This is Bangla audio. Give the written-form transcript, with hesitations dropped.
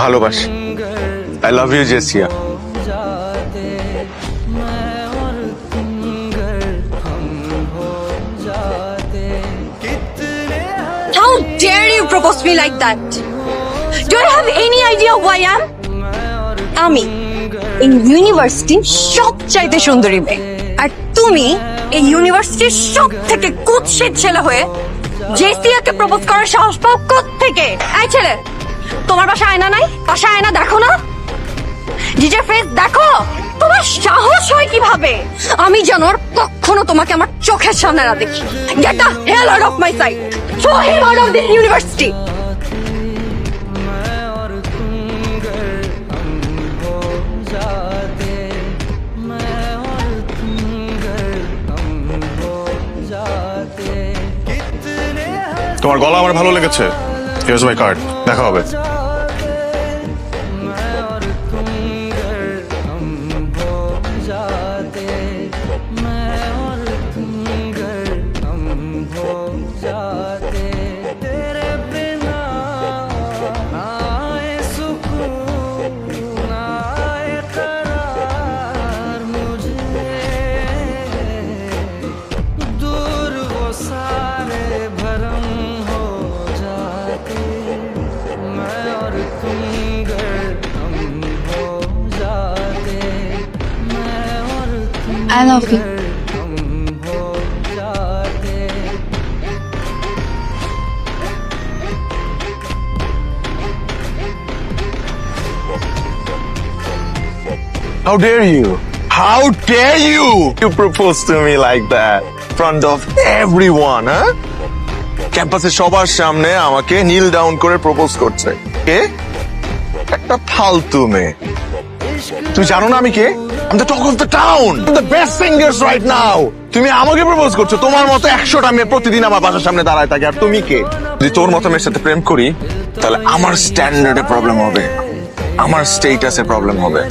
ভালোবাসি। I love you Jessia. How dare you propose me like that? Do you have any idea who I am? আমি এই ইউনিভার্সিটির সবচাইতে সুন্দরী মেয়ে, আর তুমি এই ইউনিভার্সিটির সব থেকে কুৎসিত ছেলে হয়ে জেসিয়াকে প্রপোজ করার সাহস পাও কোত্থেকে? এই ছেলে, তোমার বাসায় আয়না নাই? বাসায় আয়না দেখো না, নিজের ফেস দেখো। তোমার সাহস হয় কিভাবে? আমি যেন আর কখনো তোমাকে আমার চোখের সামনে না দেখি। Get the hell out of my sight. Throw him out of this university. তোমার গলা আমার ভালো লেগেছে। হিয়ার্স মাই কার্ড, দেখা হবে। I love you. How dare you? How dare you? You propose to me like that in front of everyone, huh? ক্যাম্পাসের সবার সামনে আমাকে নীল ডাউন করে প্রপোজ করছে। কে? একটা ফালতু মেয়ে। তুই জানো না আমি কে? I'm the talk of the town. I'm the best singers right now. তুমি আমাকে প্রপোজ করছো? তোমার মতো 100টা মেয়ে প্রতিদিন আমার বাসার সামনে দাঁড়ায় থাকে, আর তুমি কে? যদি তোর মতো মেয়ের সাথে প্রেম করি তাহলে আমার স্ট্যান্ডার্ডে প্রবলেম হবে, আমার স্টেটাসে প্রবলেম হবে।